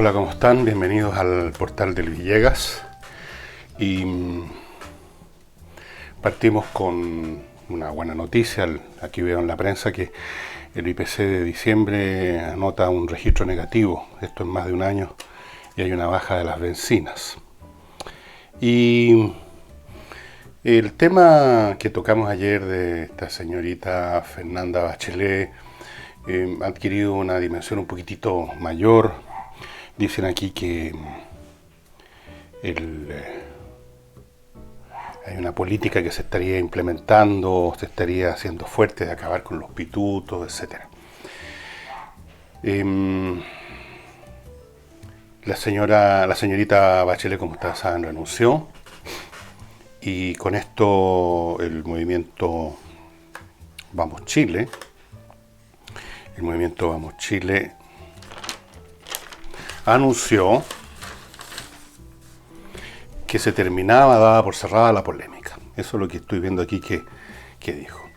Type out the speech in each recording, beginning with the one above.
Hola, ¿cómo están? Bienvenidos al portal del Villegas. Y partimos con una buena noticia. Aquí veo en la prensa que el IPC de diciembre anota un registro negativo. Esto en más de un año y hay una baja de las bencinas. Y el tema que tocamos ayer de esta señorita Fernanda Bachelet ha adquirido una dimensión un poquitito mayor. Dicen aquí que hay una política que se estaría implementando, se estaría haciendo fuerte de acabar con los pitutos, etc. La señorita Bachelet, como ustedes saben, renunció y con esto el movimiento Vamos Chile, anunció que se terminaba, daba por cerrada la polémica. Eso es lo que estoy viendo aquí que dijo.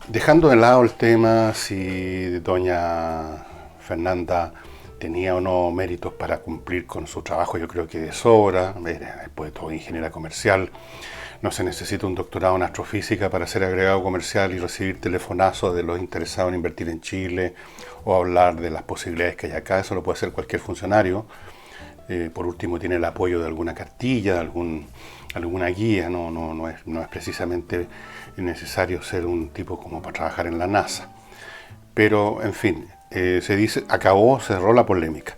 Dejando de lado el tema si doña Fernanda tenía o no méritos para cumplir con su trabajo, yo creo que de sobra. Después de todo, ingeniera comercial. No se necesita un doctorado en astrofísica para ser agregado comercial y recibir telefonazos de los interesados en invertir en Chile o hablar de las posibilidades que hay acá. Eso lo puede hacer cualquier funcionario. Por último, tiene el apoyo de alguna cartilla, de alguna guía. No es precisamente necesario ser un tipo como para trabajar en la NASA. Pero, en fin, se dice, cerró la polémica.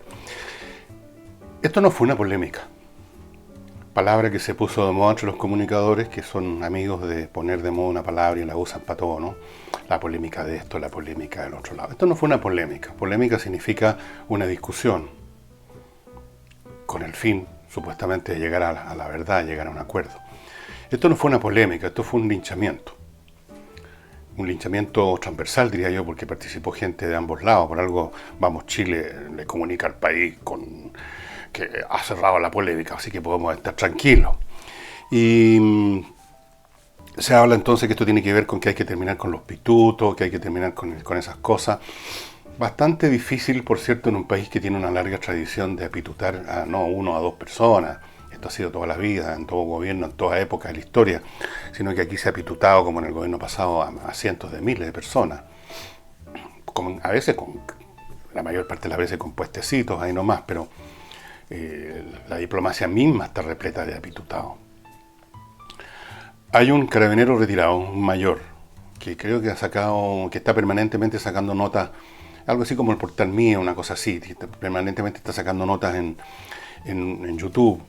Esto no fue una polémica. Palabra que se puso de moda entre los comunicadores, que son amigos de poner de moda una palabra y la usan para todo, ¿no? La polémica de esto, la polémica del otro lado. Esto no fue una polémica. Polémica significa una discusión con el fin, supuestamente, de llegar a la verdad, llegar a un acuerdo. Esto no fue una polémica, esto fue un linchamiento. Un linchamiento transversal, diría yo, porque participó gente de ambos lados. Por algo, Vamos Chile le comunica al país que ha cerrado la polémica, así que podemos estar tranquilos. Y se habla entonces que esto tiene que ver con que hay que terminar con los pitutos, que hay que terminar con esas cosas. Bastante difícil, por cierto, en un país que tiene una larga tradición de apitutar a no uno a dos personas. Esto ha sido toda la vida, en todo gobierno, en toda época de la historia, sino que aquí se ha apitutado, como en el gobierno pasado, a cientos de miles de personas. A veces, la mayor parte de las veces con puestecitos, ahí nomás, pero la diplomacia misma está repleta de apitutados. Hay un carabinero retirado, un mayor, que creo que está permanentemente sacando notas, algo así como el portal mío, una cosa así, permanentemente está sacando notas en YouTube.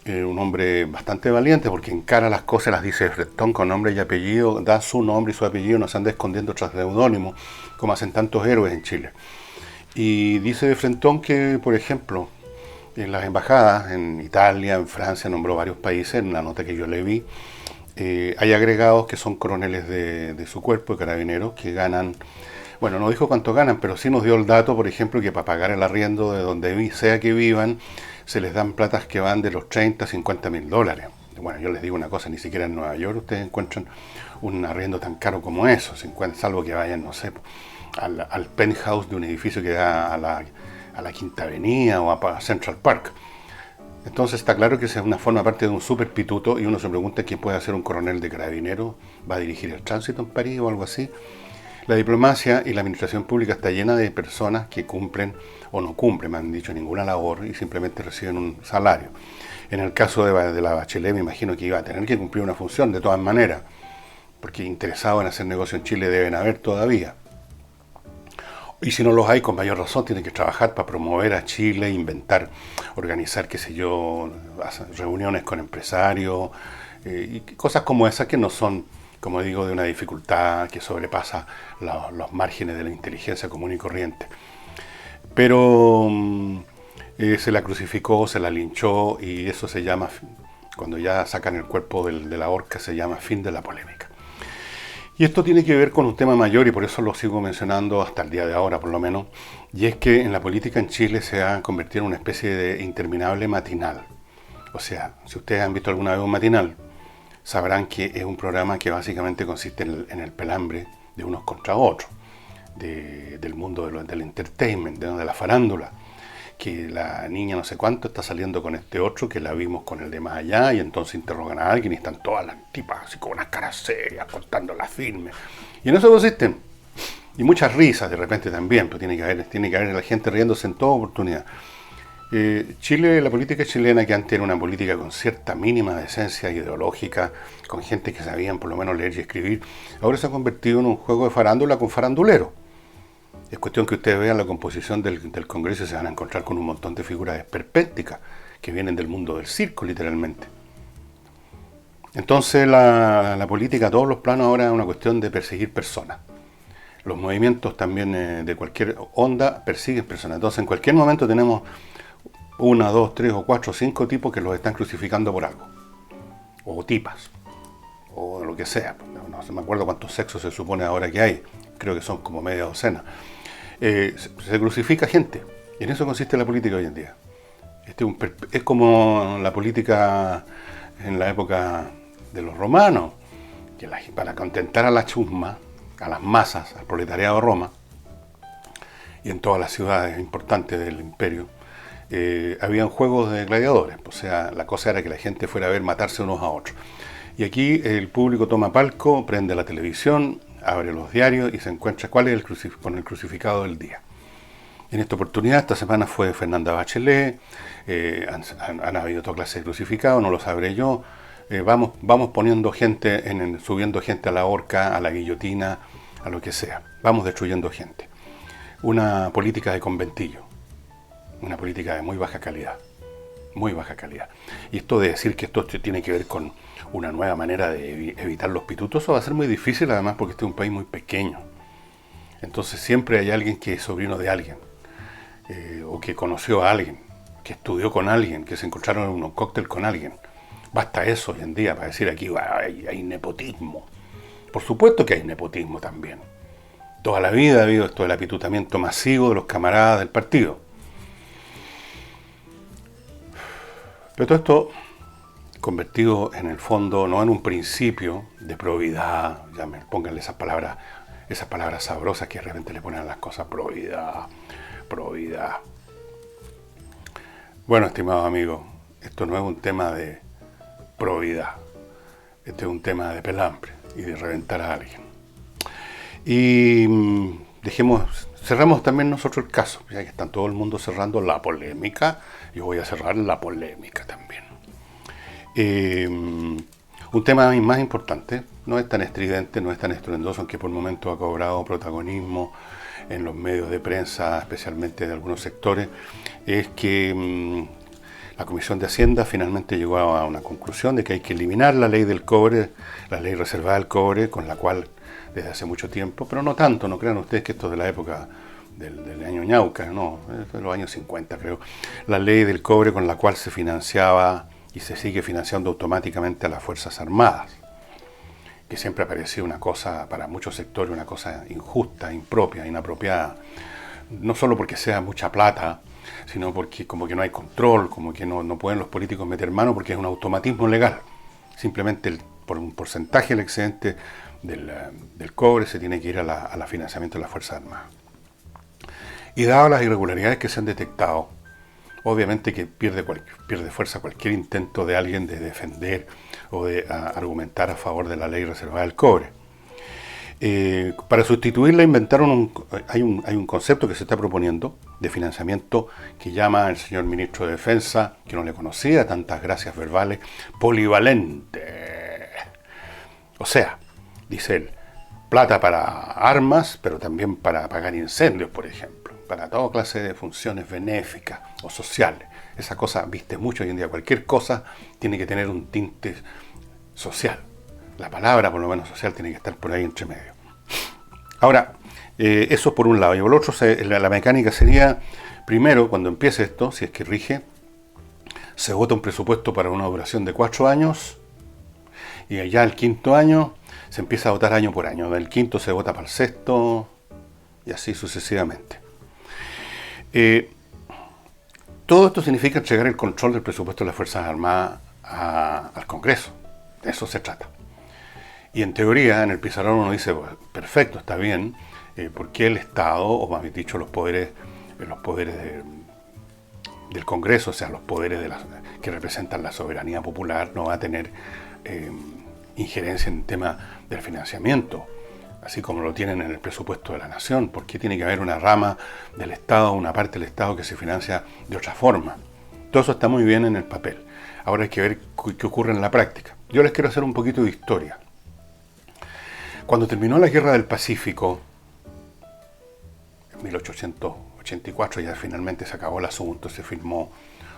Un hombre bastante valiente porque encara las cosas, las dice de frentón con nombre y apellido, da su nombre y su apellido, no se anda escondiendo tras seudónimos como hacen tantos héroes en Chile. Y dice de frentón que, por ejemplo, en las embajadas, en Italia, en Francia, nombró varios países, en la nota que yo le vi, hay agregados que son coroneles de su cuerpo, de carabineros, que ganan, bueno, no dijo cuánto ganan, pero sí nos dio el dato, por ejemplo, que para pagar el arriendo de donde sea que vivan, se les dan platas que van de los 30 a 50 mil dólares. Bueno, yo les digo una cosa, ni siquiera en Nueva York ustedes encuentran un arriendo tan caro como eso, salvo que vayan, no sé, al penthouse de un edificio que da a la Quinta Avenida o a Central Park. Entonces está claro que esa es una forma parte de un super pituto y uno se pregunta quién puede ser un coronel de carabineros, va a dirigir el tránsito en París o algo así. La diplomacia y la administración pública está llena de personas que cumplen o no cumplen, me han dicho, ninguna labor y simplemente reciben un salario. En el caso de la Bachelet me imagino que iba a tener que cumplir una función de todas maneras, porque interesados en hacer negocio en Chile deben haber todavía. Y si no los hay, con mayor razón, tienen que trabajar para promover a Chile, inventar, organizar, qué sé yo, reuniones con empresarios, y cosas como esas que no son, como digo, de una dificultad que sobrepasa los márgenes de la inteligencia común y corriente. Pero se la crucificó, se la linchó, y eso se llama, cuando ya sacan el cuerpo de la horca, se llama fin de la polémica. Y esto tiene que ver con un tema mayor y por eso lo sigo mencionando hasta el día de ahora por lo menos, y es que en la política en Chile se ha convertido en una especie de interminable matinal. O sea, si ustedes han visto alguna vez un matinal, sabrán que es un programa que básicamente consiste en el pelambre de unos contra otros, del mundo del entertainment, de la farándula. que la niña no sé cuánto está saliendo con este otro, que la vimos con el de más allá, y entonces interrogan a alguien y están todas las tipas así con unas caras serias, contando las firmes. Y en eso consisten. Y muchas risas de repente también, pues tiene que haber la gente riéndose en toda oportunidad. Chile, la política chilena, que antes era una política con cierta mínima decencia ideológica, con gente que sabían por lo menos leer y escribir, ahora se ha convertido en un juego de farándula con faranduleros. Es cuestión que ustedes vean la composición del Congreso y se van a encontrar con un montón de figuras esperpénticas que vienen del mundo del circo, literalmente. Entonces la política a todos los planos ahora es una cuestión de perseguir personas. Los movimientos también de cualquier onda persiguen personas. Entonces en cualquier momento tenemos 1, 2, 3 o 4 o 5 tipos que los están crucificando por algo. O tipas. O lo que sea. No me acuerdo cuántos sexos se supone ahora que hay. Creo que son como media docena. Se crucifica gente. Y en eso consiste la política hoy en día. Es como la política en la época de los romanos, que para contentar a la chusma, a las masas, al proletariado de Roma, y en todas las ciudades importantes del imperio, habían juegos de gladiadores. O sea, la cosa era que la gente fuera a ver matarse unos a otros. Y aquí el público toma palco, prende la televisión, abre los diarios y se encuentra cuál es con el crucificado del día. En esta oportunidad, esta semana fue Fernanda Bachelet, han habido toda clase de crucificados, no lo sabré yo. Vamos poniendo gente, subiendo gente a la horca, a la guillotina, a lo que sea. Vamos destruyendo gente. Una política de conventillo. Una política de muy baja calidad. Muy baja calidad. Y esto de decir que esto tiene que ver con una nueva manera de evitar los pitutos, eso va a ser muy difícil, además porque este es un país muy pequeño. Entonces siempre hay alguien que es sobrino de alguien, o que conoció a alguien, que estudió con alguien, que se encontraron en un cóctel con alguien. Basta eso hoy en día para decir aquí hay nepotismo. Por supuesto que hay nepotismo también. Toda la vida ha habido esto del apitutamiento masivo de los camaradas del partido. Pero todo esto convertido en el fondo, no en un principio de probidad, pónganle esas palabras sabrosas que de repente le ponen a las cosas, probidad. Bueno, estimado amigo, esto no es un tema de probidad, este es un tema de pelambre y de reventar a alguien. Y cerramos también nosotros el caso, ya que está todo el mundo cerrando la polémica, yo voy a cerrar la polémica también. Un tema más importante, no es tan estridente, no es tan estruendoso, aunque por momentos ha cobrado protagonismo en los medios de prensa, especialmente de algunos sectores, es que la Comisión de Hacienda finalmente llegó a una conclusión de que hay que eliminar la ley del cobre, la ley reservada del cobre, con la cual desde hace mucho tiempo, pero no tanto, no crean ustedes que esto es de la época del año Ñauca, no, es de los años 50 creo, la ley del cobre con la cual se financiaba y se sigue financiando automáticamente a las Fuerzas Armadas, que siempre ha parecido una cosa, para muchos sectores, una cosa injusta, impropia, inapropiada, no solo porque sea mucha plata, sino porque como que no hay control, como que no pueden los políticos meter mano porque es un automatismo legal. Simplemente por un porcentaje del excedente del cobre se tiene que ir a la financiamiento de las Fuerzas Armadas. Y dadas las irregularidades que se han detectado, obviamente que pierde fuerza cualquier intento de alguien de defender o de argumentar a favor de la ley reservada del cobre. Para sustituirla hay un concepto que se está proponiendo de financiamiento que llama el señor ministro de Defensa, que no le conocía, tantas gracias verbales, polivalente. O sea, dice él, plata para armas, pero también para apagar incendios, por ejemplo, para toda clase de funciones benéficas o sociales. Esa cosa viste mucho hoy en día, cualquier cosa tiene que tener un tinte social. La palabra, por lo menos social, tiene que estar por ahí entre medio. Ahora, eso por un lado. Y por el otro, la mecánica sería, primero, cuando empiece esto, si es que rige, se vota un presupuesto para una duración de 4 años, y allá el quinto año se empieza a votar año por año. Del quinto se vota para el sexto, y así sucesivamente. Todo esto significa entregar el control del presupuesto de las Fuerzas Armadas al Congreso. De eso se trata. Y en teoría, en el pizarrón uno dice, pues, perfecto, está bien, ¿por qué el Estado, o más bien dicho, los poderes del Congreso, o sea, los poderes que representan la soberanía popular, no va a tener injerencia en el tema del financiamiento, así como lo tienen en el presupuesto de la nación. ¿Por qué tiene que haber una rama del Estado, una parte del Estado que se financia de otra forma? Todo eso está muy bien en el papel. Ahora hay que ver qué ocurre en la práctica. Yo les quiero hacer un poquito de historia. Cuando terminó la Guerra del Pacífico, en 1884, ya finalmente se acabó el asunto, se firmó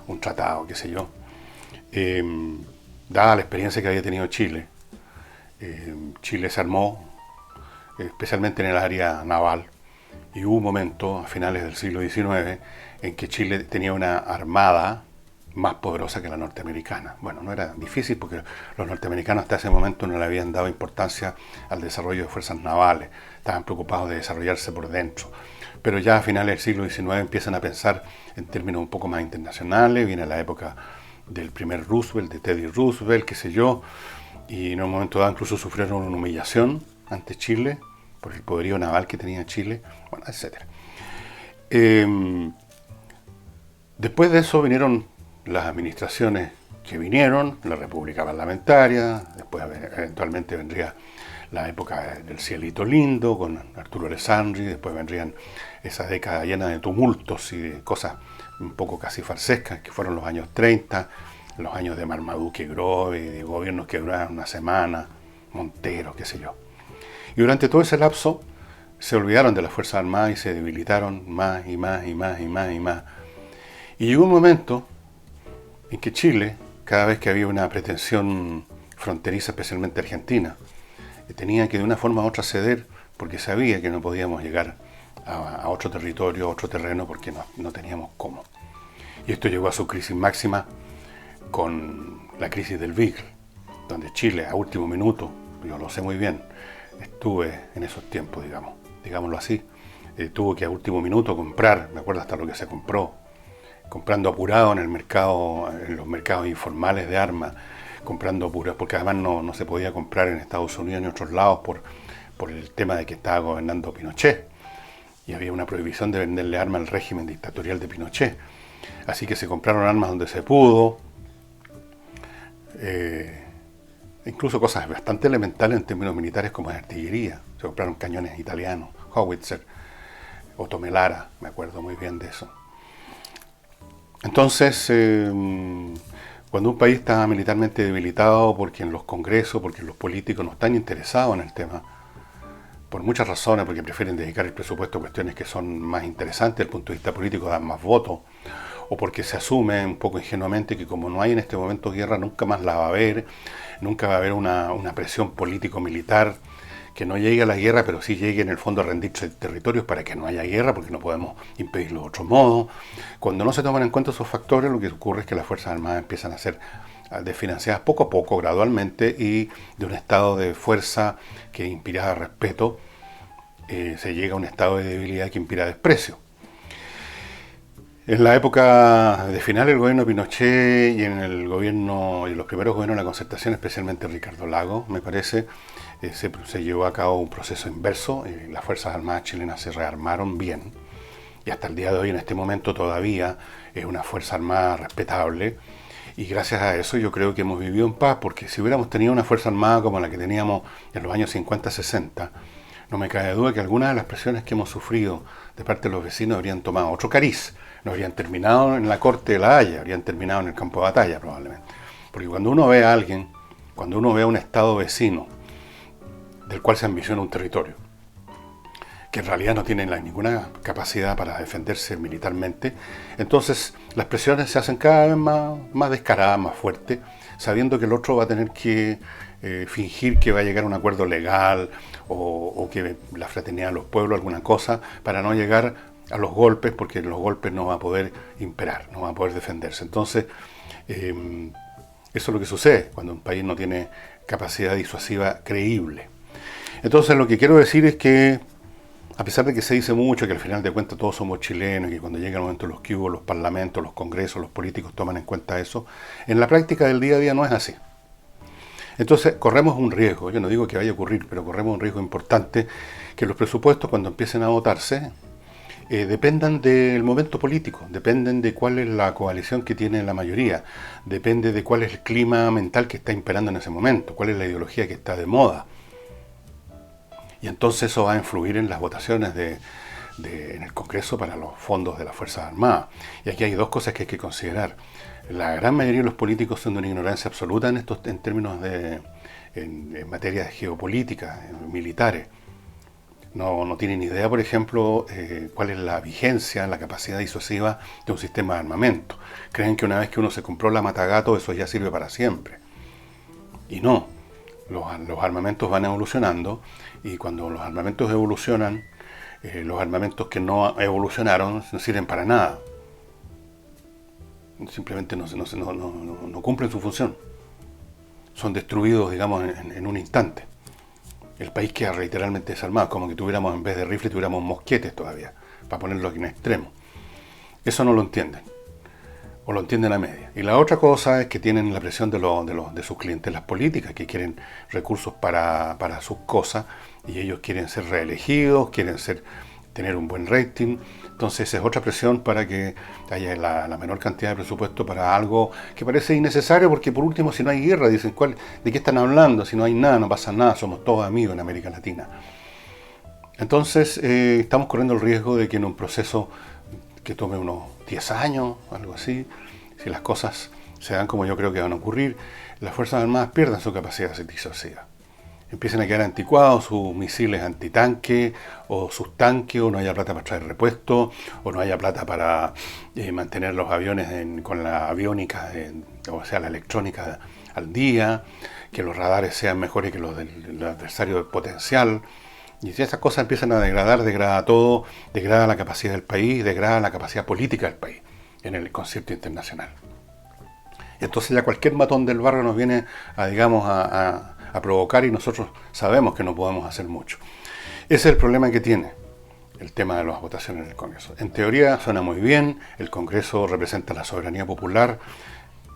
un tratado, qué sé yo. Dada la experiencia que había tenido Chile, Chile se armó, especialmente en el área naval, y hubo un momento, a finales del siglo XIX, en que Chile tenía una armada más poderosa que la norteamericana. Bueno, no era difícil porque los norteamericanos hasta ese momento no le habían dado importancia al desarrollo de fuerzas navales, estaban preocupados de desarrollarse por dentro. Pero ya a finales del siglo XIX empiezan a pensar en términos un poco más internacionales, viene la época del primer Roosevelt, de Teddy Roosevelt, qué sé yo, y en un momento dado incluso sufrieron una humillación ante Chile por el poderío naval que tenía Chile, bueno, etc. Después de eso vinieron las administraciones que vinieron, la República Parlamentaria, después eventualmente vendría la época del cielito lindo con Arturo Alessandri, después vendrían esa década llena de tumultos y de cosas un poco casi farsescas, que fueron los años 30, los años de Marmaduke Grove, de gobiernos que duraron una semana, Montero, qué sé yo. Y durante todo ese lapso se olvidaron de las Fuerzas Armadas y se debilitaron más y más y más y más y más. Y llegó un momento en que Chile, cada vez que había una pretensión fronteriza, especialmente argentina, tenía que de una forma u otra ceder, porque sabía que no podíamos llegar a otro territorio, a otro terreno, porque no teníamos cómo. Y esto llegó a su crisis máxima con la crisis del Beagle, donde Chile a último minuto, yo lo sé muy bien, estuve en esos tiempos, digámoslo así, tuvo que a último minuto comprar, me acuerdo hasta lo que se compró, comprando apurado en el mercado, en los mercados informales de armas, comprando apurado, porque además no se podía comprar en Estados Unidos ni en otros lados por el tema de que estaba gobernando Pinochet. Y había una prohibición de venderle armas al régimen dictatorial de Pinochet. Así que se compraron armas donde se pudo, incluso cosas bastante elementales en términos militares como es artillería. Se compraron cañones italianos, Howitzer, Otto Melara, me acuerdo muy bien de eso. Entonces, cuando un país está militarmente debilitado porque en los congresos, porque los políticos no están interesados en el tema, por muchas razones, porque prefieren dedicar el presupuesto a cuestiones que son más interesantes desde el punto de vista político, dan más votos, o porque se asume un poco ingenuamente que como no hay en este momento guerra, nunca más la va a haber, nunca va a haber una presión político-militar que no llegue a la guerra, pero sí llegue en el fondo a rendirse territorios para que no haya guerra, porque no podemos impedirlo de otro modo. Cuando no se toman en cuenta esos factores, lo que ocurre es que las Fuerzas Armadas empiezan a ser desfinanciadas poco a poco, gradualmente, y de un estado de fuerza que inspiraba respeto, se llega a un estado de debilidad que inspira desprecio. En la época de final del gobierno de Pinochet y en el gobierno y los primeros gobiernos de la Concertación, especialmente Ricardo Lagos, me parece, se llevó a cabo un proceso inverso. Las Fuerzas Armadas chilenas se rearmaron bien y hasta el día de hoy, en este momento, todavía es una Fuerza Armada respetable. Y gracias a eso yo creo que hemos vivido en paz, porque si hubiéramos tenido una Fuerza Armada como la que teníamos en los años 50-60, no me cabe duda que algunas de las presiones que hemos sufrido de parte de los vecinos habrían tomado otro cariz, no habrían terminado en la corte de La Haya, habrían terminado en el campo de batalla probablemente. Porque cuando uno ve a alguien, cuando uno ve a un estado vecino del cual se ambiciona un territorio, que en realidad no tiene ninguna capacidad para defenderse militarmente, entonces las presiones se hacen cada vez más descaradas, más fuertes, sabiendo que el otro va a tener que fingir que va a llegar a un acuerdo legal o que la fraternidad de los pueblos, alguna cosa, para no llegar a los golpes, porque los golpes no va a poder imperar, no va a poder defenderse. Entonces, eso es lo que sucede cuando un país no tiene capacidad disuasiva creíble. Entonces, lo que quiero decir es que, a pesar de que se dice mucho que al final de cuentas todos somos chilenos y que cuando llega el momento de los que hubo, los parlamentos, los congresos, los políticos toman en cuenta eso, en la práctica del día a día no es así. Entonces corremos un riesgo, yo no digo que vaya a ocurrir, pero corremos un riesgo importante que los presupuestos cuando empiecen a votarse dependan del momento político, dependen de cuál es la coalición que tiene la mayoría, depende de cuál es el clima mental que está imperando en ese momento, cuál es la ideología que está de moda. Y entonces eso va a influir en las votaciones en el Congreso para los fondos de las Fuerzas Armadas. Y aquí hay dos cosas que hay que considerar. La gran mayoría de los políticos son de una ignorancia absoluta en términos en materia de geopolítica, militares. No tienen idea, por ejemplo, cuál es la vigencia, la capacidad disuasiva de un sistema de armamento. Creen que una vez que uno se compró la Matagato, eso ya sirve para siempre. Y no, los armamentos van evolucionando, y cuando los armamentos evolucionan, los armamentos que no evolucionaron no sirven para nada. Simplemente no cumplen su función. Son destruidos, digamos, en un instante. El país queda literalmente desarmado, como que tuviéramos, en vez de rifles, tuviéramos mosquetes todavía, para ponerlo aquí en extremo. Eso no lo entienden, o lo entienden a media. Y la otra cosa es que tienen la presión de sus clientelas políticas, que quieren recursos para sus cosas, y ellos quieren ser reelegidos, tener un buen rating. Entonces esa es otra presión para que haya la menor cantidad de presupuesto para algo que parece innecesario, porque por último, si no hay guerra, dicen, ¿de qué están hablando? Si no hay nada, no pasa nada, somos todos amigos en América Latina. Entonces estamos corriendo el riesgo de que en un proceso que tome unos 10 años, algo así, si las cosas se dan como yo creo que van a ocurrir, las Fuerzas Armadas pierdan su capacidad disuasiva. Empiezan a quedar anticuados sus misiles antitanque, o sus tanques, o no haya plata para traer repuestos, o no haya plata para mantener los aviones con la aviónica, o sea, la electrónica al día, que los radares sean mejores que los del adversario potencial. Y si esas cosas empiezan a degrada todo, degrada la capacidad del país, degrada la capacidad política del país en el concierto internacional. Y entonces ya cualquier matón del barrio nos viene a provocar, y nosotros sabemos que no podemos hacer mucho. Ese es el problema que tiene el tema de las votaciones en el Congreso. En teoría suena muy bien, el Congreso representa la soberanía popular,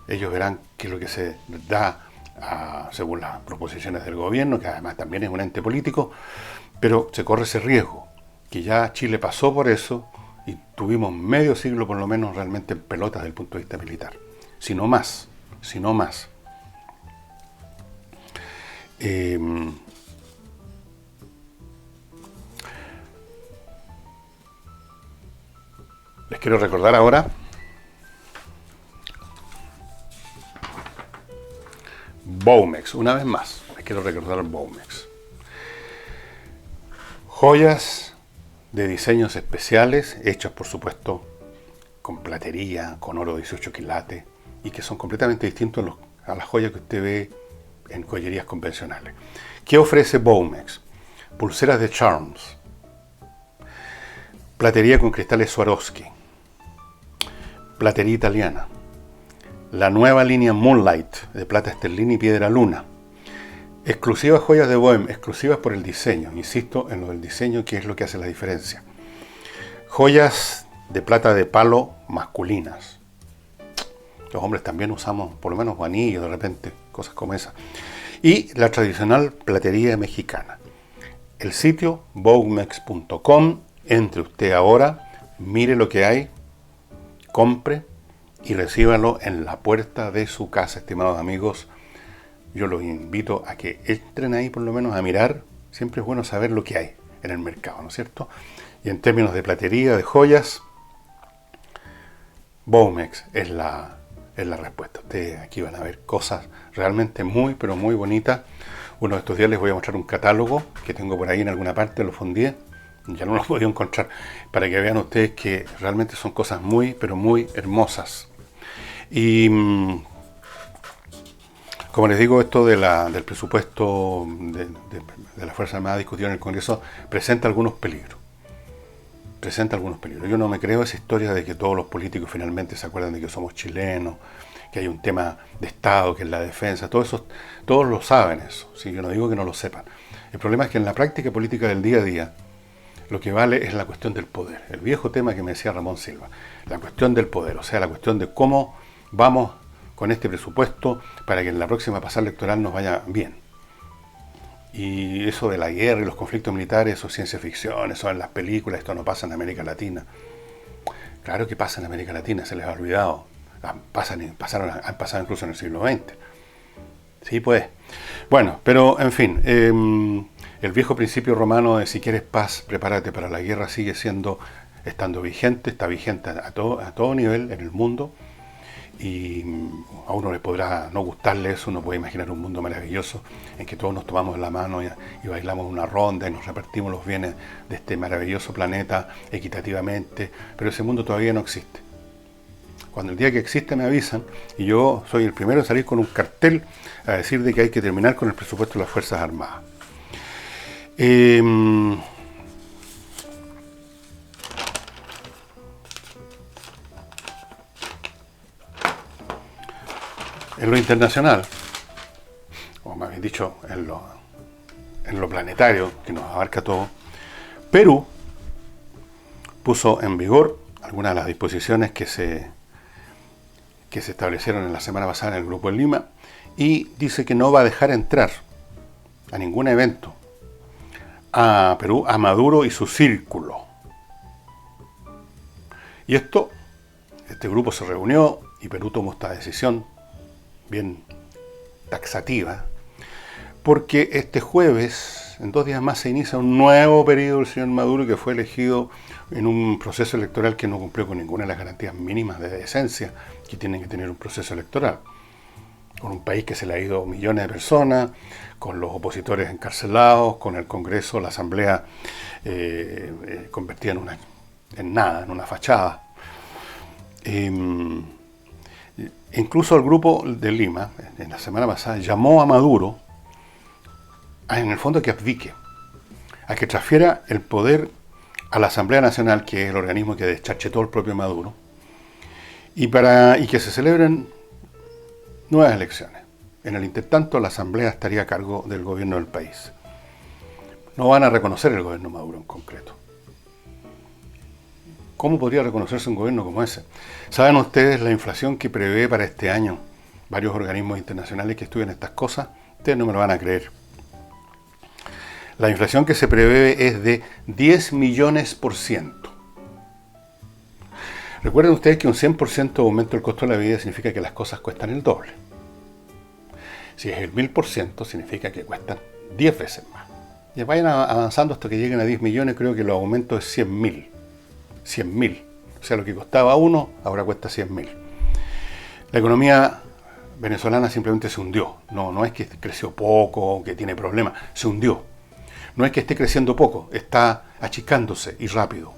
ellos verán qué es lo que se da según las proposiciones del gobierno, que además también es un ente político, pero se corre ese riesgo, que ya Chile pasó por eso y tuvimos medio siglo por lo menos realmente en pelotas desde el punto de vista militar, si no más. Les quiero recordar ahora Baumex, una vez más, les quiero recordar Baumex. Joyas de diseños especiales, hechas por supuesto con platería, con oro 18 quilates, y que son completamente distintos a las joyas que usted ve en joyerías convencionales. ¿Qué ofrece Baumex? Pulseras de Charms, platería con cristales Swarovski, platería italiana, la nueva línea Moonlight de plata esterlina y piedra luna, exclusivas joyas de Bohem, exclusivas por el diseño, insisto en lo del diseño, que es lo que hace la diferencia, joyas de plata de palo masculinas. Los hombres también usamos por lo menos anillos de repente, cosas como esas. Y la tradicional platería mexicana. El sitio baumex.com, entre usted ahora, mire lo que hay, compre y recíbalo en la puerta de su casa, estimados amigos. Yo los invito a que entren ahí por lo menos a mirar. Siempre es bueno saber lo que hay en el mercado, ¿no es cierto? Y en términos de platería, de joyas, Baumex es la respuesta. Ustedes aquí van a ver cosas realmente muy, pero muy bonitas. Uno de estos días les voy a mostrar un catálogo que tengo por ahí en alguna parte, lo fundí, ya no lo he podido encontrar, para que vean ustedes que realmente son cosas muy, pero muy hermosas. Y como les digo, esto del presupuesto de la Fuerza Armada discutido en el Congreso presenta algunos peligros. Yo no me creo esa historia de que todos los políticos finalmente se acuerdan de que somos chilenos, que hay un tema de Estado, que es la defensa, todo eso, todos lo saben eso, ¿sí? Yo no digo que no lo sepan. El problema es que en la práctica política del día a día, lo que vale es la cuestión del poder. El viejo tema que me decía Ramón Silva, la cuestión del poder, o sea, la cuestión de cómo vamos con este presupuesto para que en la próxima pasada electoral nos vaya bien. Y eso de la guerra y los conflictos militares, eso es ciencia ficción, eso en las películas, esto no pasa en América Latina. Claro que pasa en América Latina, se les ha olvidado. Han pasado incluso en el siglo XX. Sí, pues. Bueno, pero en fin, el viejo principio romano de si quieres paz, prepárate para la guerra sigue estando vigente, está vigente a todo nivel en el mundo. Y a uno le podrá no gustarle eso, uno puede imaginar un mundo maravilloso en que todos nos tomamos la mano y bailamos una ronda y nos repartimos los bienes de este maravilloso planeta equitativamente, pero ese mundo todavía no existe. Cuando el día que existe me avisan y yo soy el primero en salir con un cartel a decir de que hay que terminar con el presupuesto de las Fuerzas Armadas. En lo internacional, o más bien dicho, en lo planetario, que nos abarca todo, Perú puso en vigor algunas de las disposiciones que se establecieron en la semana pasada en el Grupo de Lima y dice que no va a dejar entrar a ningún evento a Perú a Maduro y su círculo. Y este grupo se reunió y Perú tomó esta decisión bien taxativa, porque este jueves, en 2 días más, se inicia un nuevo periodo del señor Maduro, que fue elegido en un proceso electoral que no cumplió con ninguna de las garantías mínimas de decencia que tienen que tener un proceso electoral. Con un país que se le ha ido millones de personas, con los opositores encarcelados, con el Congreso, la Asamblea convertida en nada, en una fachada. Incluso el Grupo de Lima, en la semana pasada, llamó a Maduro, en el fondo, a que abdique, a que transfiera el poder a la Asamblea Nacional, que es el organismo que deschachetó el propio Maduro, y que se celebren nuevas elecciones. En el intertanto, la Asamblea estaría a cargo del gobierno del país. No van a reconocer el gobierno Maduro en concreto. ¿Cómo podría reconocerse un gobierno como ese? ¿Saben ustedes la inflación que prevé para este año varios organismos internacionales que estudian estas cosas? Ustedes no me lo van a creer. La inflación que se prevé es de 10 millones%. Recuerden ustedes que un 100% de aumento del costo de la vida significa que las cosas cuestan el doble. Si es el 1000%, significa que cuestan 10 veces más. Y vayan avanzando hasta que lleguen a 10 millones, creo que los aumentos es 100.000. 100.000. O sea, lo que costaba uno, ahora cuesta 100.000. La economía venezolana simplemente se hundió. No es que creció poco, que tiene problemas, se hundió. No es que esté creciendo poco, está achicándose y rápido.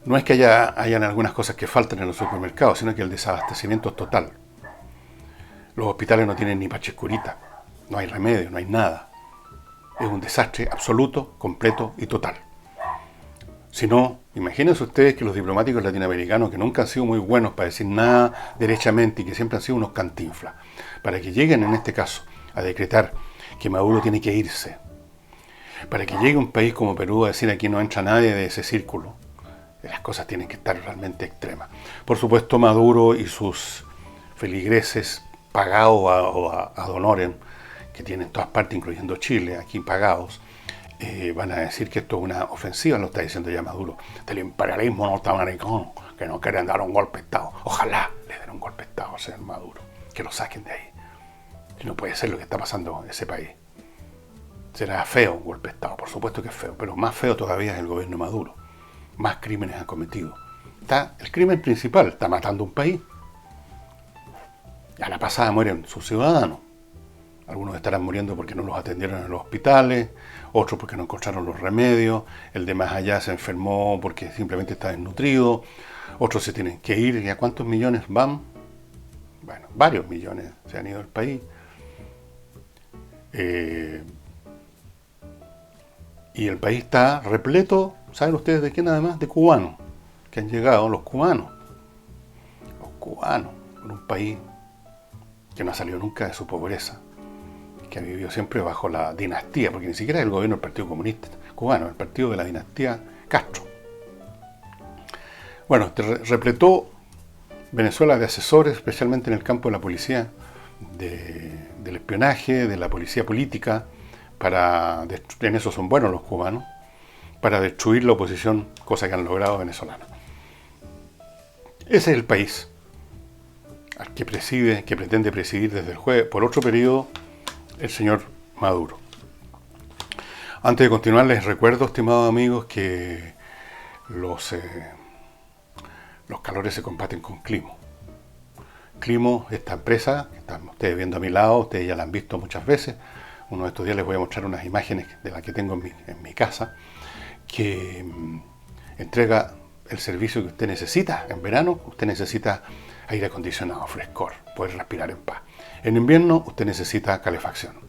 No es que hayan algunas cosas que faltan en los supermercados, sino que el desabastecimiento es total. Los hospitales no tienen ni pachescurita, no hay remedio, no hay nada. Es un desastre absoluto, completo y total. Si no, imagínense ustedes que los diplomáticos latinoamericanos, que nunca han sido muy buenos para decir nada derechamente y que siempre han sido unos cantinflas, para que lleguen en este caso a decretar que Maduro tiene que irse, para que llegue un país como Perú a decir aquí no entra nadie de ese círculo, las cosas tienen que estar realmente extremas. Por supuesto, Maduro y sus feligreses pagados o ad honorem, que tienen todas partes, incluyendo Chile, aquí pagados, van a decir que esto es una ofensiva, lo está diciendo ya Maduro, del imperialismo norteamericano, que no quieren dar un golpe de Estado. Ojalá le den un golpe de Estado al señor Maduro, que lo saquen de ahí. No puede ser lo que está pasando en ese país. Será feo un golpe de Estado, por supuesto que es feo, pero más feo todavía es el gobierno Maduro. Más crímenes han cometido. El crimen principal, está matando un país. A la pasada mueren sus ciudadanos. Algunos estarán muriendo porque no los atendieron en los hospitales, otros porque no encontraron los remedios, el de más allá se enfermó porque simplemente está desnutrido, otros se tienen que ir. ¿Y a cuántos millones van? Bueno, varios millones se han ido del país. Y el país está repleto, ¿saben ustedes de qué nada más? De cubanos, que han llegado, los cubanos, en un país que no ha salido nunca de su pobreza, que ha vivido siempre bajo la dinastía, porque ni siquiera es el gobierno del Partido Comunista Cubano, el partido de la dinastía Castro. Bueno, repletó Venezuela de asesores, especialmente en el campo de la policía, del espionaje, de la policía política, en eso son buenos los cubanos, para destruir la oposición, cosa que han logrado venezolanos. Ese es el país al que pretende presidir desde el jueves por otro periodo el señor Maduro. Antes de continuar, les recuerdo, estimados amigos, que los calores se combaten con Climo. Climo, esta empresa que están ustedes viendo a mi lado, ustedes ya la han visto muchas veces. Uno de estos días les voy a mostrar unas imágenes de las que tengo en mi casa, que entrega el servicio que usted necesita. En verano usted necesita aire acondicionado, frescor, poder respirar en paz. En invierno usted necesita calefacción.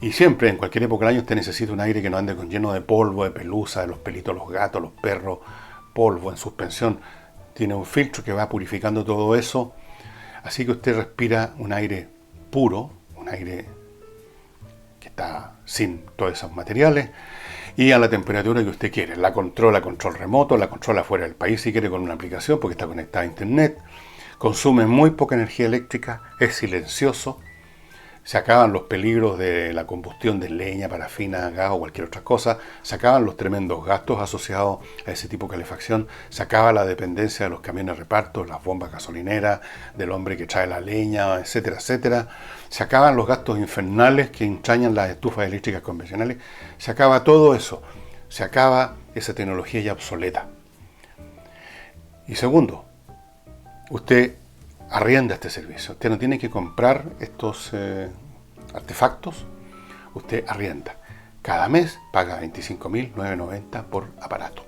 Y siempre, en cualquier época del año, usted necesita un aire que no ande lleno de polvo, de pelusa, de los pelitos de los gatos, los perros, polvo en suspensión. Tiene un filtro que va purificando todo eso. Así que usted respira un aire puro, un aire que está sin todos esos materiales y a la temperatura que usted quiere. La controla a control remoto, la controla fuera del país si quiere con una aplicación porque está conectada a internet. Consume muy poca energía eléctrica, es silencioso. Se acaban los peligros de la combustión de leña, parafina, gas o cualquier otra cosa. Se acaban los tremendos gastos asociados a ese tipo de calefacción. Se acaba la dependencia de los camiones de reparto, las bombas gasolineras, del hombre que trae la leña, etcétera, etcétera. Se acaban los gastos infernales que entrañan las estufas eléctricas convencionales. Se acaba todo eso. Se acaba esa tecnología ya obsoleta. Y segundo, usted arrienda este servicio. Usted no tiene que comprar estos artefactos. Usted arrienda. Cada mes paga $25.990 por aparato.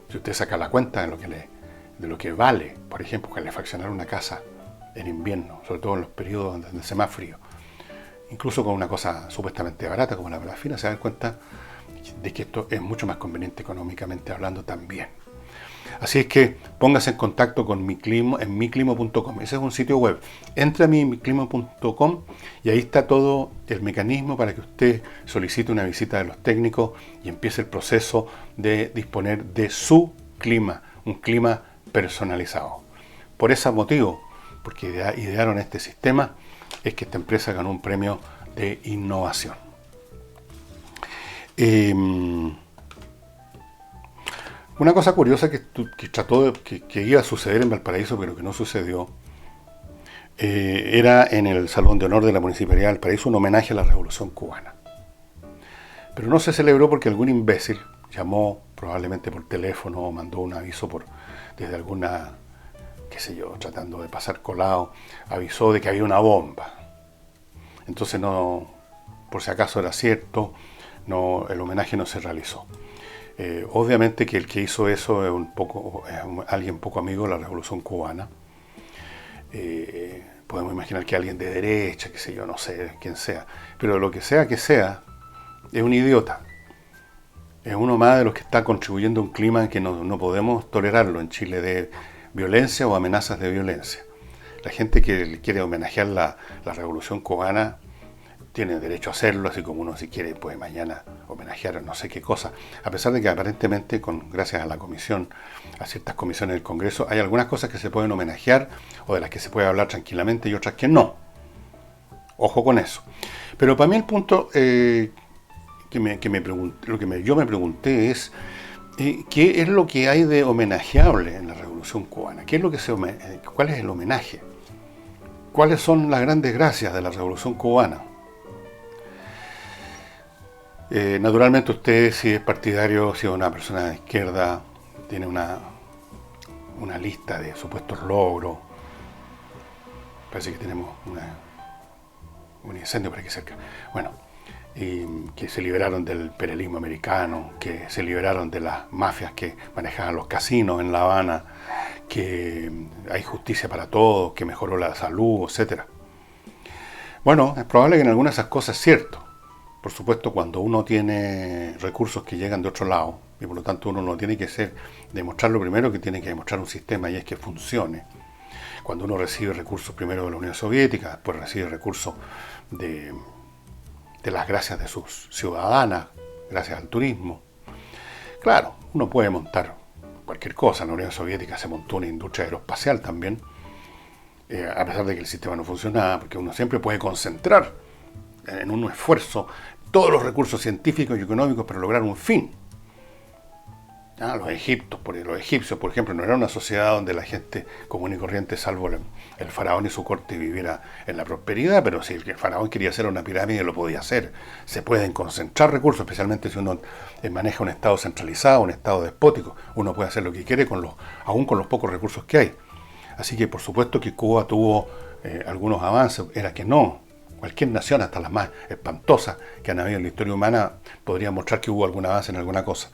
Si usted saca la cuenta de lo que vale, por ejemplo, calefaccionar una casa en invierno, sobre todo en los periodos donde hace más frío, incluso con una cosa supuestamente barata como la parafina, se da cuenta de que esto es mucho más conveniente económicamente hablando también. Así es que póngase en contacto con miclimo en miclimo.com. Ese es un sitio web. Entre a miclimo.com y ahí está todo el mecanismo para que usted solicite una visita de los técnicos y empiece el proceso de disponer de su clima, un clima personalizado. Por ese motivo, porque idearon este sistema, es que esta empresa ganó un premio de innovación. Una cosa curiosa que iba a suceder en Valparaíso, pero que no sucedió, era en el Salón de Honor de la Municipalidad de Valparaíso un homenaje a la Revolución Cubana. Pero no se celebró porque algún imbécil llamó probablemente por teléfono o mandó un aviso desde alguna, qué sé yo, tratando de pasar colado, avisó de que había una bomba. Entonces no, por si acaso era cierto, no, el homenaje no se realizó. Obviamente que el que hizo eso es alguien poco amigo de la Revolución Cubana. Podemos imaginar que alguien de derecha, qué sé yo, no sé quién sea. Pero lo que sea, es un idiota. Es uno más de los que está contribuyendo a un clima en que no podemos tolerarlo en Chile, de violencia o amenazas de violencia. La gente que quiere homenajear la Revolución Cubana tiene derecho a hacerlo, así como uno si quiere puede mañana homenajear no sé qué cosa, a pesar de que aparentemente gracias a la comisión, a ciertas comisiones del Congreso, hay algunas cosas que se pueden homenajear o de las que se puede hablar tranquilamente y otras que no. Ojo con eso. Pero para mí el punto yo me pregunté es ¿qué es lo que hay de homenajeable en la Revolución Cubana? ¿Cuál es el homenaje? ¿Cuáles son las grandes gracias de la Revolución Cubana? Naturalmente usted, si es partidario, si es una persona de izquierda, tiene una lista de supuestos logros. Parece que tenemos un incendio por aquí cerca. Bueno, que se liberaron del imperialismo americano, que se liberaron de las mafias que manejaban los casinos en La Habana, que hay justicia para todos, que mejoró la salud, etc. Bueno, es probable que en algunas de esas cosas es cierto. Por supuesto, cuando uno tiene recursos que llegan de otro lado, y por lo tanto uno no tiene que demostrar lo primero que tiene que demostrar un sistema, y es que funcione. Cuando uno recibe recursos primero de la Unión Soviética, después recibe recursos de las gracias de sus ciudadanas, gracias al turismo. Claro, uno puede montar cualquier cosa. En la Unión Soviética se montó una industria aeroespacial también, a pesar de que el sistema no funcionaba, porque uno siempre puede concentrar en un esfuerzo todos los recursos científicos y económicos para lograr un fin. Los egipcios, por ejemplo, no era una sociedad donde la gente común y corriente, salvo el faraón y su corte, viviera en la prosperidad, pero si el faraón quería hacer una pirámide, lo podía hacer. Se pueden concentrar recursos, especialmente si uno maneja un estado centralizado, un estado despótico. Uno puede hacer lo que quiere aún con los pocos recursos que hay. Así que por supuesto que Cuba tuvo algunos avances, era que no. Cualquier nación, hasta las más espantosas que han habido en la historia humana, podría mostrar que hubo algún avance en alguna cosa.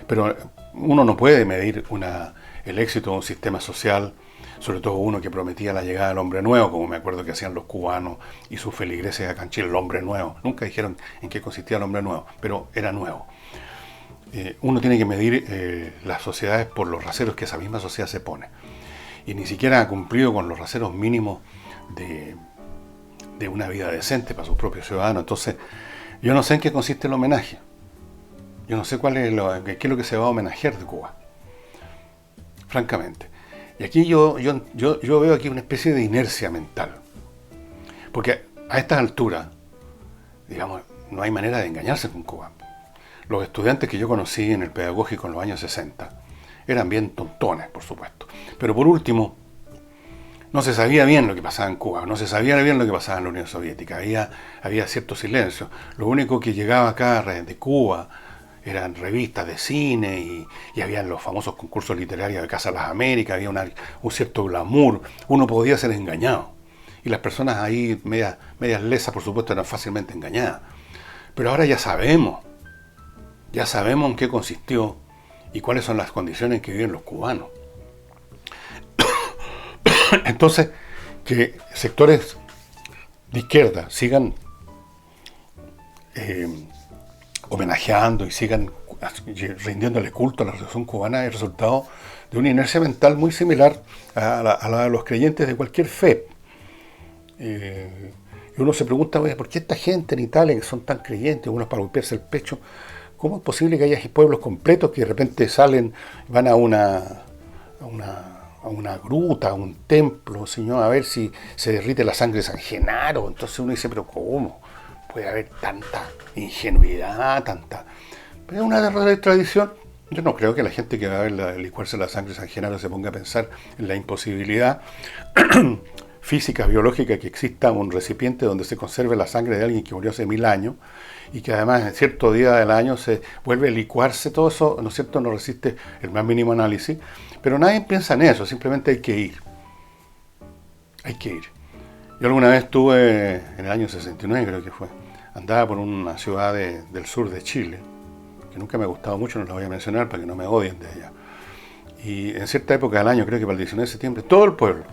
Pero uno no puede medir el éxito de un sistema social, sobre todo uno que prometía la llegada del hombre nuevo, como me acuerdo que hacían los cubanos y sus feligreses acá en Chile, el hombre nuevo. Nunca dijeron en qué consistía el hombre nuevo, pero era nuevo. Uno tiene que medir las sociedades por los raseros que esa misma sociedad se pone. Y ni siquiera ha cumplido con los raseros mínimos de una vida decente para sus propios ciudadanos. Entonces, yo no sé en qué consiste el homenaje. Yo no sé qué es lo que se va a homenajear de Cuba, francamente. Y aquí yo veo aquí una especie de inercia mental. Porque a estas alturas, digamos, no hay manera de engañarse con Cuba. Los estudiantes que yo conocí en el pedagógico en los años 60 eran bien tontones, por supuesto. Pero por último, no se sabía bien lo que pasaba en Cuba, no se sabía bien lo que pasaba en la Unión Soviética. Había cierto silencio. Lo único que llegaba acá de Cuba eran revistas de cine y habían los famosos concursos literarios de Casa Las Américas, había un cierto glamour, uno podía ser engañado. Y las personas ahí, medias lesas, por supuesto, eran fácilmente engañadas. Pero ahora ya sabemos en qué consistió y cuáles son las condiciones en que viven los cubanos. Entonces, que sectores de izquierda sigan homenajeando y sigan rindiéndole culto a la Revolución Cubana es el resultado de una inercia mental muy similar a la de los creyentes de cualquier fe. Y uno se pregunta, ¿por qué esta gente en Italia, que son tan creyentes, unos para golpearse el pecho, cómo es posible que haya pueblos completos que de repente van a una gruta, a un templo, Señor, a ver si se derrite la sangre de San Genaro? Entonces uno dice, pero ¿cómo puede haber tanta ingenuidad, Pero es una tradición. Yo no creo que la gente que va a ver licuarse la sangre de San Genaro se ponga a pensar en la imposibilidad física, biológica, que exista un recipiente donde se conserve la sangre de alguien que murió hace 1000 años y que además en cierto día del año se vuelve a licuarse. Todo eso, ¿no es cierto?, no resiste el más mínimo análisis. Pero nadie piensa en eso, simplemente hay que ir. Hay que ir. Yo alguna vez estuve, en el año 69 creo que fue, andaba por una ciudad del sur de Chile, que nunca me ha gustado mucho, no la voy a mencionar para que no me odien de ella. Y en cierta época del año, creo que para el 19 de septiembre, todo el pueblo,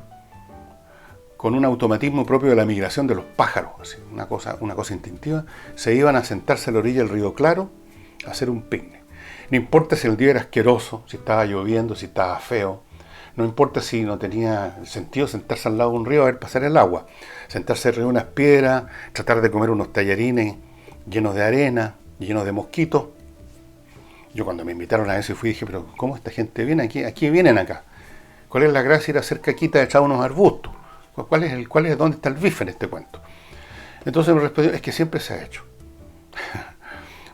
con un automatismo propio de la migración de los pájaros, así, una cosa instintiva, se iban a sentarse a la orilla del río Claro a hacer un picnic. No importa si el día era asqueroso, si estaba lloviendo, si estaba feo, no importa si no tenía sentido sentarse al lado de un río a ver pasar el agua, sentarse arriba de unas piedras, tratar de comer unos tallarines llenos de arena, llenos de mosquitos. Yo cuando me invitaron a eso fui dije, pero ¿cómo esta gente viene aquí? ¿Aquí vienen acá? ¿Cuál es la gracia de ir a hacer caquita echar unos arbustos? ¿Dónde está el bife en este cuento? Entonces me respondió, es que siempre se ha hecho.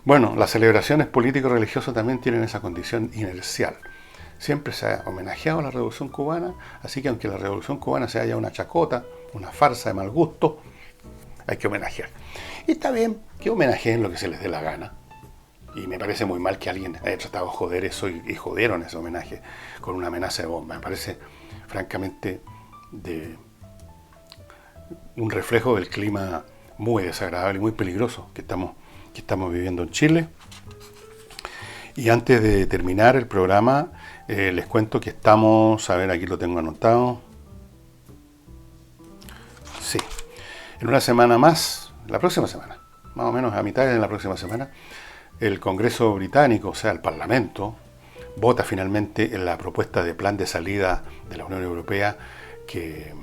Bueno, las celebraciones político-religiosas también tienen esa condición inercial. Siempre se ha homenajeado a la Revolución Cubana, así que aunque la Revolución Cubana sea ya una chacota, una farsa de mal gusto, hay que homenajear. Y está bien que homenajeen lo que se les dé la gana. Y me parece muy mal que alguien haya tratado de joder eso y jodieron ese homenaje con una amenaza de bomba. Me parece, francamente, de un reflejo del clima muy desagradable y muy peligroso que estamos viviendo en Chile. Y antes de terminar el programa, les cuento que estamos, a ver, aquí lo tengo anotado. Sí, en una semana más, la próxima semana, más o menos a mitad de la próxima semana, el Congreso británico, o sea, el Parlamento, vota finalmente en la propuesta de plan de salida de la Unión Europea que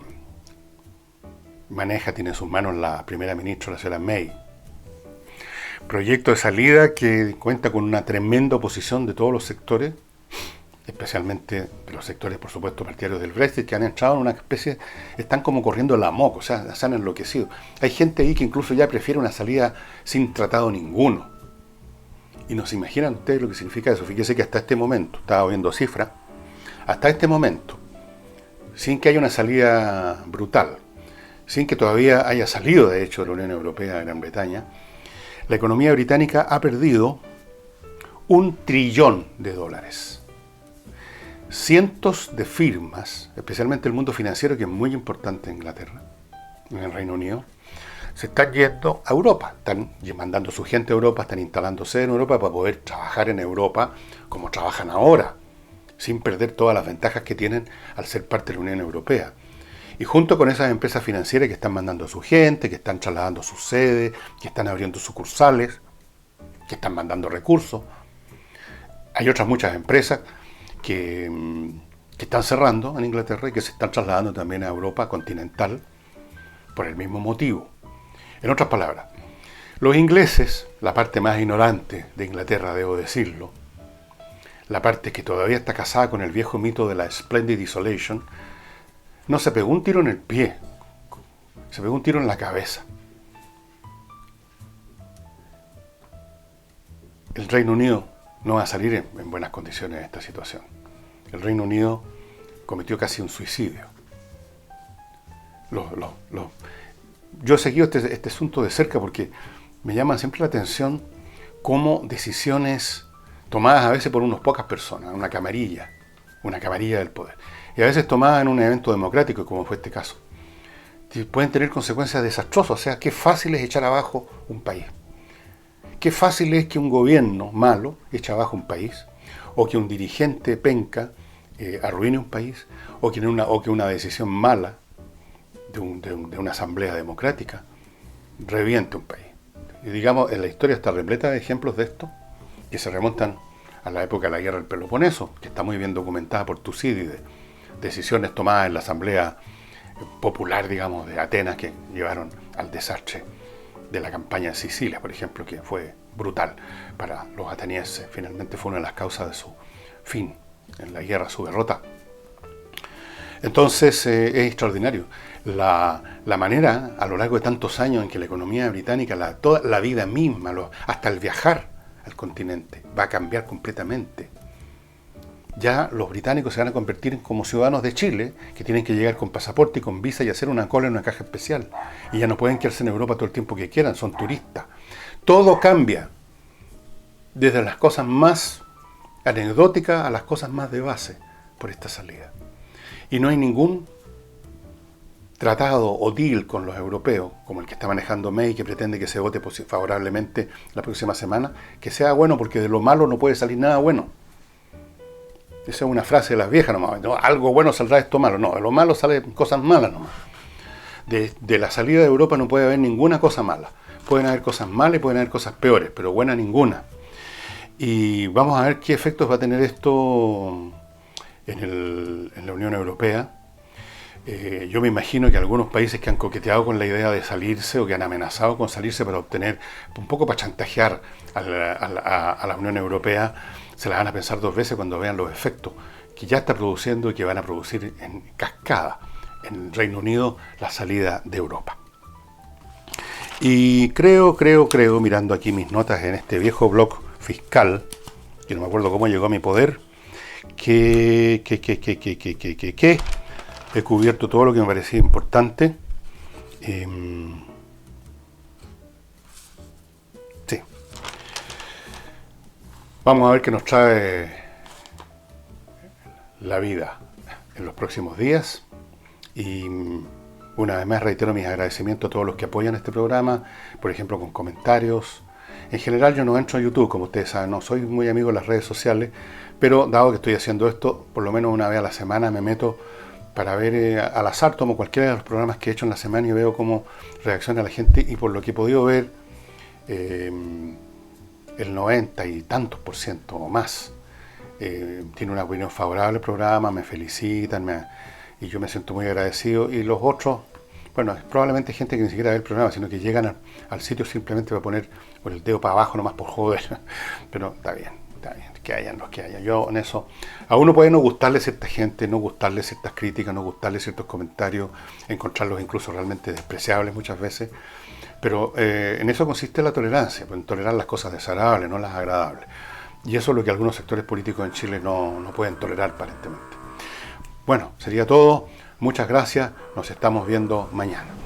tiene en sus manos la primera ministra, la señora May. Proyecto de salida que cuenta con una tremenda oposición de todos los sectores, especialmente de los sectores, por supuesto, partidarios del Brexit, que han entrado en una especie, están como corriendo la moco, o sea, se han enloquecido. Hay gente ahí que incluso ya prefiere una salida sin tratado ninguno. Y no se imaginan ustedes lo que significa eso. Fíjese que hasta este momento, estaba viendo cifras, hasta este momento, sin que haya una salida brutal, sin que todavía haya salido de hecho de la Unión Europea de Gran Bretaña, la economía británica ha perdido $1 trillón. Cientos de firmas, especialmente el mundo financiero, que es muy importante en Inglaterra, en el Reino Unido, se están yendo a Europa, están mandando su gente a Europa, están instalándose en Europa para poder trabajar en Europa como trabajan ahora, sin perder todas las ventajas que tienen al ser parte de la Unión Europea. Y junto con esas empresas financieras que están mandando a su gente, que están trasladando sus sedes, que están abriendo sucursales, que están mandando recursos, hay otras muchas empresas que están cerrando en Inglaterra y que se están trasladando también a Europa continental por el mismo motivo. En otras palabras, los ingleses, la parte más ignorante de Inglaterra, debo decirlo, la parte que todavía está casada con el viejo mito de la Splendid Isolation, no se pegó un tiro en el pie, se pegó un tiro en la cabeza. El Reino Unido no va a salir en buenas condiciones de esta situación. El Reino Unido cometió casi un suicidio. Yo he seguido este asunto de cerca porque me llama siempre la atención cómo decisiones tomadas a veces por unas pocas personas, una camarilla del poder, y a veces tomadas en un evento democrático, como fue este caso, pueden tener consecuencias desastrosas. O sea, qué fácil es echar abajo un país. Qué fácil es que un gobierno malo eche abajo un país, o que un dirigente penca arruine un país, o que una decisión mala de una asamblea democrática reviente un país. Y digamos, en la historia está repleta de ejemplos de esto, que se remontan a la época de la guerra del Peloponeso, que está muy bien documentada por Tucídides, decisiones tomadas en la asamblea popular, digamos, de Atenas, que llevaron al desastre de la campaña en Sicilia, por ejemplo, que fue brutal para los atenienses. Finalmente fue una de las causas de su fin en la guerra, su derrota. Entonces es extraordinario la manera a lo largo de tantos años en que la economía británica, toda la vida misma, hasta el viajar al continente va a cambiar completamente. Ya los británicos se van a convertir como ciudadanos de Chile, que tienen que llegar con pasaporte y con visa y hacer una cola en una caja especial. Y ya no pueden quedarse en Europa todo el tiempo que quieran, son turistas. Todo cambia, desde las cosas más anecdóticas a las cosas más de base, por esta salida. Y no hay ningún tratado o deal con los europeos, como el que está manejando May, que pretende que se vote favorablemente la próxima semana, que sea bueno, porque de lo malo no puede salir nada bueno. Esa es una frase de las viejas nomás. No, algo bueno saldrá de esto malo. No, de lo malo salen cosas malas nomás. De la salida de Europa no puede haber ninguna cosa mala. Pueden haber cosas malas y pueden haber cosas peores, pero buena ninguna. Y vamos a ver qué efectos va a tener esto en la Unión Europea. Yo me imagino que algunos países que han coqueteado con la idea de salirse o que han amenazado con salirse para obtener, un poco para chantajear a la Unión Europea, se la van a pensar dos veces cuando vean los efectos que ya está produciendo y que van a producir en cascada en el Reino Unido la salida de Europa. Y creo, mirando aquí mis notas en este viejo blog fiscal, que no me acuerdo cómo llegó a mi poder, que he cubierto todo lo que me parecía importante. Sí. Vamos a ver qué nos trae la vida en los próximos días. Y una vez más reitero mis agradecimientos a todos los que apoyan este programa, por ejemplo con comentarios. En general yo no entro a YouTube, como ustedes saben, no soy muy amigo de las redes sociales, pero dado que estoy haciendo esto, por lo menos una vez a la semana me meto para ver al azar, tomo cualquiera de los programas que he hecho en la semana y veo cómo reacciona la gente, y por lo que he podido ver, el 90 y tantos % o más tiene una opinión favorable al programa, me felicitan, y yo me siento muy agradecido. Y los otros, bueno, es probablemente gente que ni siquiera ve el programa, sino que llegan al sitio simplemente para poner el dedo para abajo nomás por joder, pero está bien. Está bien, que hayan los que haya. Yo en eso, a uno puede no gustarle cierta gente, no gustarle ciertas críticas, no gustarle ciertos comentarios, encontrarlos incluso realmente despreciables muchas veces, pero en eso consiste la tolerancia, en tolerar las cosas desagradables, no las agradables. Y eso es lo que algunos sectores políticos en Chile no pueden tolerar aparentemente. Bueno, sería todo. Muchas gracias. Nos estamos viendo mañana.